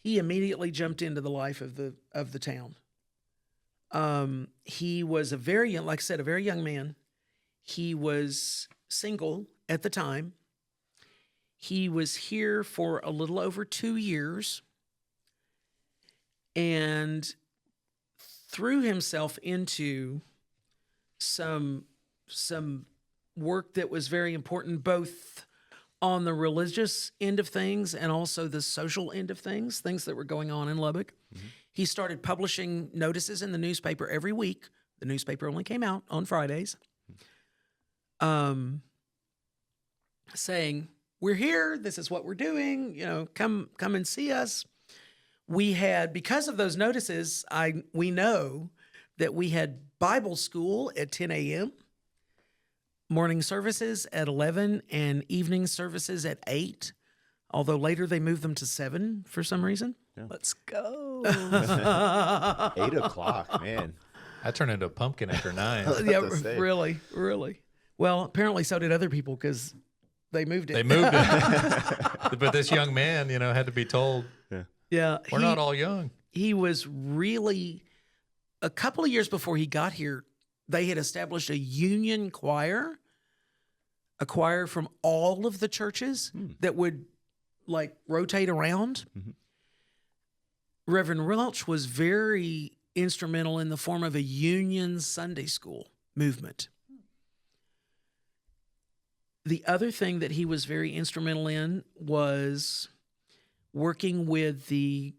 He immediately jumped into the life of the town. He was a very young, like I said, a very young man. He was single at the time. He was here for a little over 2 years and threw himself into some work that was very important, both on the religious end of things and also the social end of things that were going on in Lubbock. He started publishing notices in the newspaper every week. The newspaper only came out on Fridays. Saying, we're here, this is what we're doing, come and see us. We had, because of those notices, we know that we had Bible school at 10 a.m., morning services at 11, and evening services at 8, although later they moved them to 7 for some reason. Let's go. 8 o'clock, man. I turned into a pumpkin after 9. Yeah, to say. really. Well, apparently so did other people because they moved it. They moved it. But this young man, had to be told, Yeah. we're not all young. he was really, a couple of years before he got here, they had established a union choir, a choir from all of the churches that would like rotate around. Mm-hmm. Reverend Welch was very instrumental in the form of a union Sunday school movement. The other thing that he was very instrumental in was working with the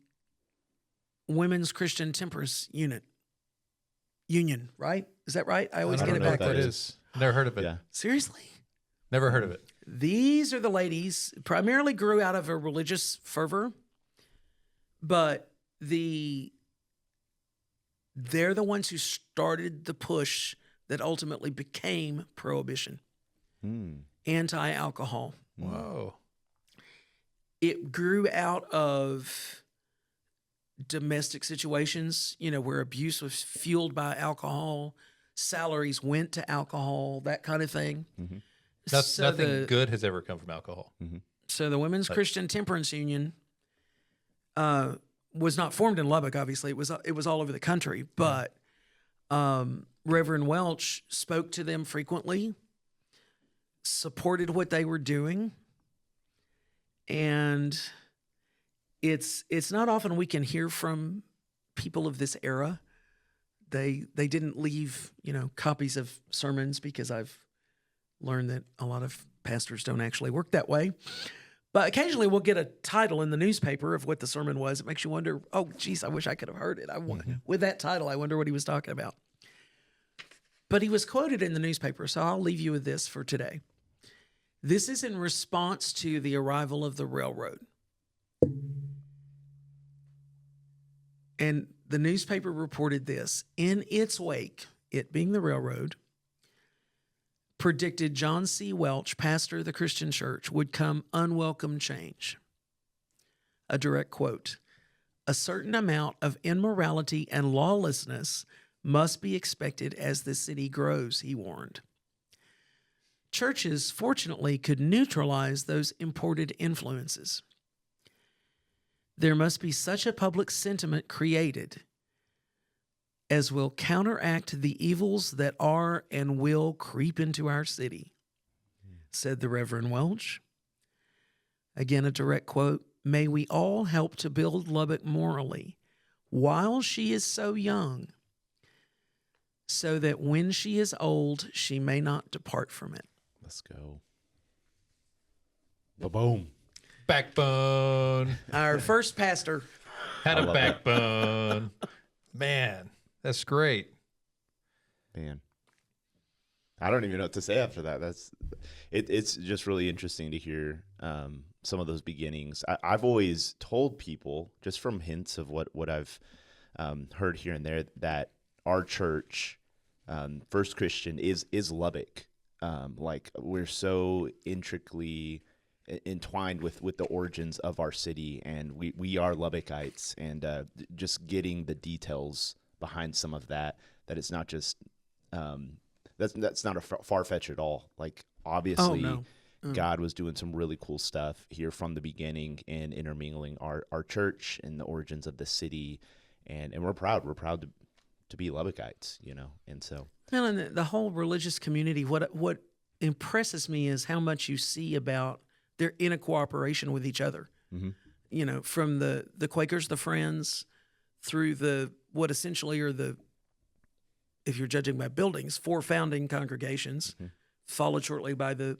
Women's Christian Temperance Union, right? Is that right? I always I get don't it know what backwards. that is. Never heard of it. Yeah. Seriously? Never heard of it. These are the ladies, primarily grew out of a religious fervor, but they're the ones who started the push that ultimately became prohibition, anti-alcohol. Whoa. It grew out of domestic situations, where abuse was fueled by alcohol, salaries went to alcohol, that kind of thing. Mm-hmm. Nothing good has ever come from alcohol. Mm-hmm. So the Women's Christian Temperance Union was not formed in Lubbock. Obviously, it was all over the country. But Reverend Welch spoke to them frequently, supported what they were doing, and it's not often we can hear from people of this era. They didn't leave copies of sermons, because I've learned that a lot of pastors don't actually work that way. But occasionally we'll get a title in the newspaper of what the sermon was. It makes you wonder, oh, geez, I wish I could have heard it. With that title, I wonder what he was talking about. But he was quoted in the newspaper, so I'll leave you with this for today. This is in response to the arrival of the railroad. And the newspaper reported this. In its wake, it being the railroad, predicted John C. Welch, pastor of the Christian church, would come unwelcome change. A direct quote. A certain amount of immorality and lawlessness must be expected as the city grows, he warned. Churches, fortunately, could neutralize those imported influences. There must be such a public sentiment created as will counteract the evils that are and will creep into our city, said the Reverend Welch. Again, a direct quote, may we all help to build Lubbock morally while she is so young, so that when she is old, she may not depart from it. Let's go. Ba-boom. Backbone. Our first pastor. Had a backbone. Man, that's great. Man, I don't even know what to say after that. It's just really interesting to hear some of those beginnings. I've always told people, just from hints of what I've heard here and there, that our church, First Christian, is Lubbock. Like, we're so intricately entwined with the origins of our city, and we are Lubbockites, and just getting the details behind some of that it's not just that's not a far-fetched at all. Like, obviously, God was doing some really cool stuff here from the beginning and intermingling our church and the origins of the city, and we're proud to be Lubbockites, and so. Well, and the whole religious community, what impresses me is how much you see about they're in a cooperation with each other. Mm-hmm. From the Quakers, the Friends, through what essentially are if you're judging by buildings, 4 founding congregations, followed shortly by the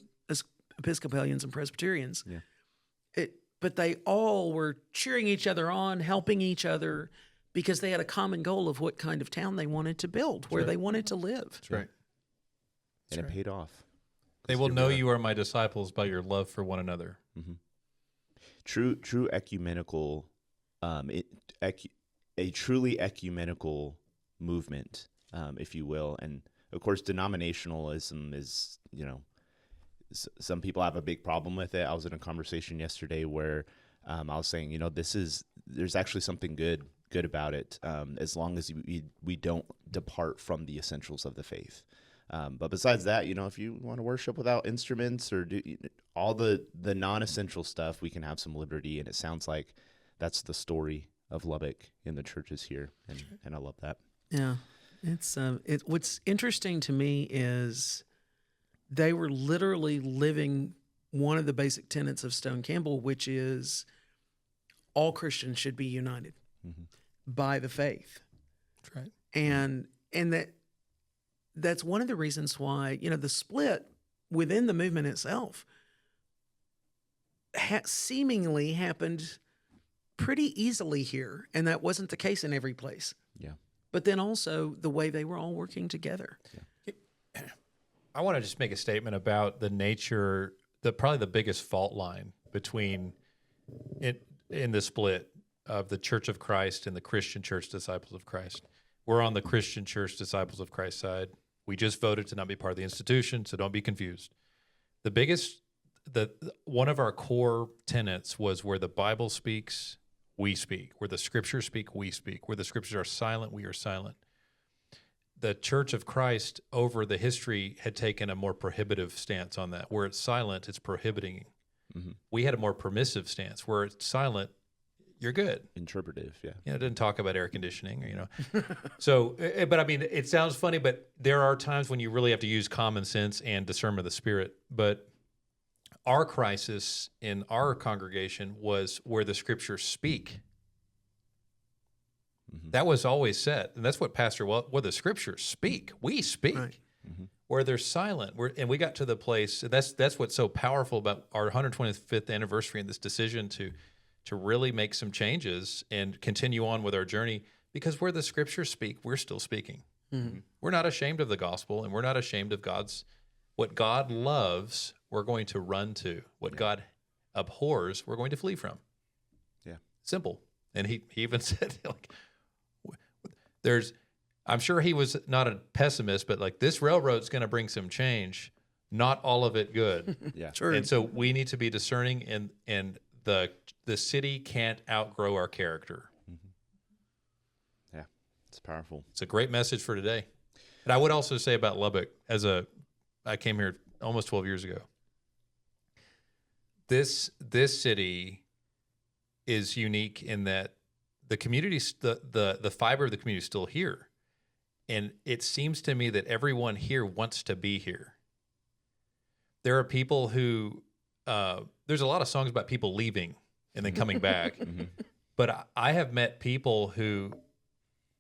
Episcopalians and Presbyterians. Yeah. But they all were cheering each other on, helping each other, because they had a common goal of what kind of town they wanted to build, where they wanted to live. That's right. And it paid off. They will know you are my disciples by your love for one another. Mm-hmm. True ecumenical, a truly ecumenical movement, if you will. And of course, denominationalism is, some people have a big problem with it. I was in a conversation yesterday where I was saying, there's actually something good about it, as long as we don't depart from the essentials of the faith. But besides that, if you want to worship without instruments or do all the non-essential stuff, we can have some liberty. And it sounds like that's the story of Lubbock in the churches here, and I love that. Yeah, it's what's interesting to me is they were literally living one of the basic tenets of Stone Campbell, which is all Christians should be united by the faith. That's right. And that's one of the reasons why, the split within the movement itself seemingly happened pretty easily here, and that wasn't the case in every place. Yeah. But then also the way they were all working together. Yeah. I want to just make a statement about the nature, probably the biggest fault line between it in the split of the Church of Christ and the Christian Church Disciples of Christ. We're on the Christian Church Disciples of Christ side. We just voted to not be part of the institution, so don't be confused. One of our core tenets was where the Bible speaks, we speak. Where the Scriptures speak, we speak. Where the Scriptures are silent, we are silent. The Church of Christ over the history had taken a more prohibitive stance on that. Where it's silent, it's prohibiting. Mm-hmm. We had a more permissive stance. Where it's silent, you're good. Interpretive, yeah. It didn't talk about air conditioning, So, but I mean, it sounds funny, but there are times when you really have to use common sense and discernment of the Spirit. But our crisis in our congregation was where the Scriptures speak. Mm-hmm. That was always said, and that's what where the Scriptures speak, we speak. Right. Mm-hmm. Where they're silent, and we got to the place. That's what's so powerful about our 125th anniversary and this decision to really make some changes and continue on with our journey, because where the Scriptures speak, we're still speaking. Mm-hmm. We're not ashamed of the gospel, and we're not ashamed of what God loves, we're going to run to. What God abhors, we're going to flee from. Yeah. Simple. And he even said, I'm sure he was not a pessimist, but this railroad's going to bring some change, not all of it good. Yeah. True. And so we need to be discerning, and the city can't outgrow our character. Mm-hmm. Yeah, it's powerful. It's a great message for today. And I would also say about Lubbock, I came here almost 12 years ago. This city is unique in that the community, the fiber of the community is still here. And it seems to me that everyone here wants to be here. There are people who, there's a lot of songs about people leaving and then coming back. Mm-hmm. But I have met people who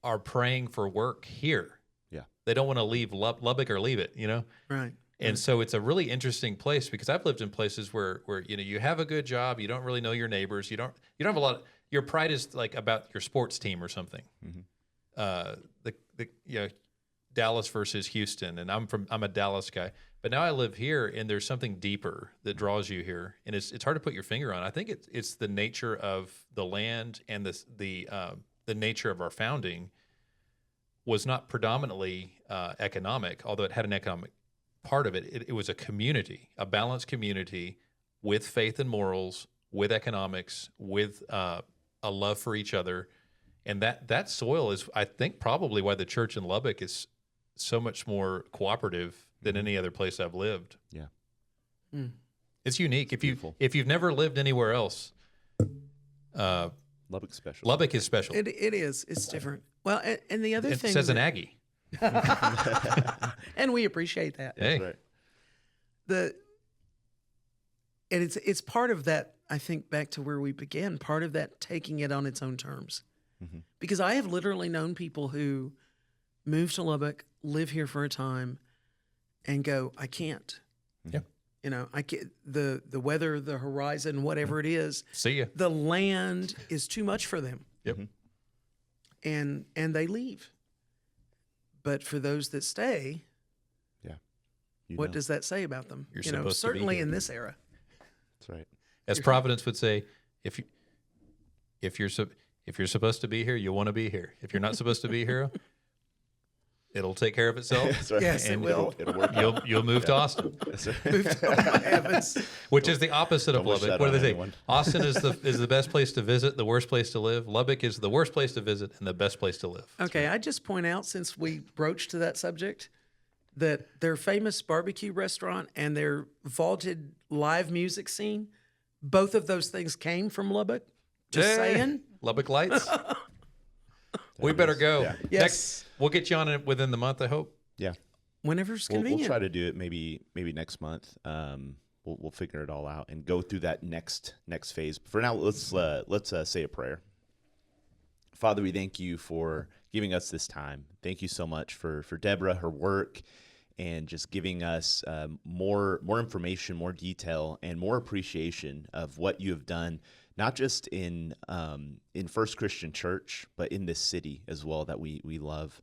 are praying for work here. Yeah. They don't want to leave Lubbock or leave it, Right. And so it's a really interesting place, because I've lived in places where you have a good job, you don't really know your neighbors, you don't have a lot of, your pride is about your sports team or something. Mm-hmm. Dallas versus Houston, and I'm a Dallas guy, but now I live here, and there's something deeper that draws you here, and it's hard to put your finger on. I think it's the nature of the land, and the nature of our founding was not predominantly economic, although it had an economic part of it. It was a community, a balanced community with faith and morals, with economics, with a love for each other. And that soil is, I think, probably why the church in Lubbock is so much more cooperative than any other place I've lived. Yeah. Mm. It's unique. If you've never lived anywhere else, Lubbock's special. Lubbock is special. It is. It's different. Well, and the other It thing says an Aggie. and we appreciate that. Hey. That's right. And it's part of that, I think, back to where we began, part of that taking it on its own terms. Mm-hmm. Because I have literally known people who move to Lubbock, live here for a time, and go, I can't. Yeah. I can't, the weather, the horizon, whatever it is. See ya. The land is too much for them. Yep. And they leave. But for those that stay, what does that say about them? You're supposed to be certainly here. In this era. That's right. As Providence would say, if you're supposed to be here, you want to be here. If you're not supposed to be here, it'll take care of itself. That's right. Yes, and it will. It'll work. You'll move to Austin, which is the opposite of Don't wish Lubbock. that What do on they say? anyone. Austin is the best place to visit, the worst place to live. Lubbock is the worst place to visit and the best place to live. Okay, I just point out, since we broached to that subject, that their famous barbecue restaurant and their vaulted live music scene, both of those things came from Lubbock. Just Hey, saying. Lubbock Lights. We better go. Yeah. Yes. Next, we'll get you on it within the month, I hope. Yeah. Whenever it's We'll convenient. try to do it maybe next month. We'll figure it all out and go through that next phase. For now, let's say a prayer. Father, we thank you for giving us this time. Thank you so much for Deborah, her work, and just giving us more information, more detail, and more appreciation of what you have done, not just in First Christian Church, but in this city as well that we love.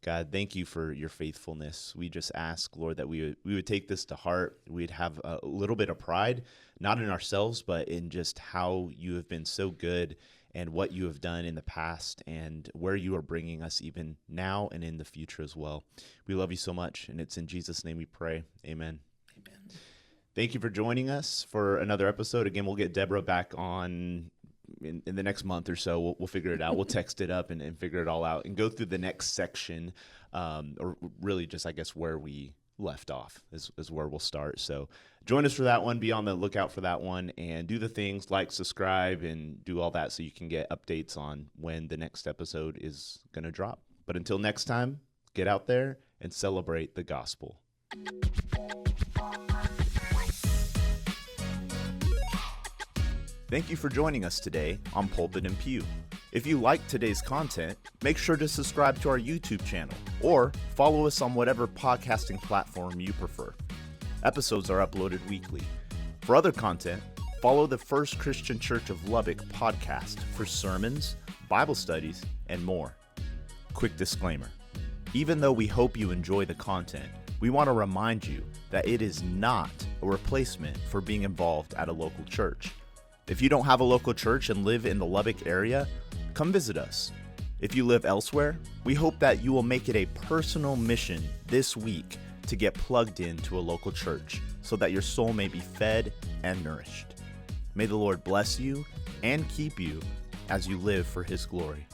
God, thank you for your faithfulness. We just ask, Lord, that we would take this to heart. We'd have a little bit of pride, not in ourselves, but in just how you have been so good and what you have done in the past and where you are bringing us even now and in the future as well. We love you so much, and it's in Jesus' name we pray. Amen. Amen. Thank you for joining us for another episode. Again, we'll get Deborah back on in the next month or so. We'll figure it out. We'll text it up and figure it all out and go through the next section, or really just, I guess, where we left off is where we'll start. So join us for that one. Be on the lookout for that one, and do the things like subscribe and do all that so you can get updates on when the next episode is going to drop. But until next time, get out there and celebrate the gospel. Thank you for joining us today on Pulpit and Pew. If you liked today's content, make sure to subscribe to our YouTube channel or follow us on whatever podcasting platform you prefer. Episodes are uploaded weekly. For other content, follow the First Christian Church of Lubbock podcast for sermons, Bible studies, and more. Quick disclaimer. Even though we hope you enjoy the content, we want to remind you that it is not a replacement for being involved at a local church. If you don't have a local church and live in the Lubbock area, come visit us. If you live elsewhere, we hope that you will make it a personal mission this week to get plugged into a local church so that your soul may be fed and nourished. May the Lord bless you and keep you as you live for His glory.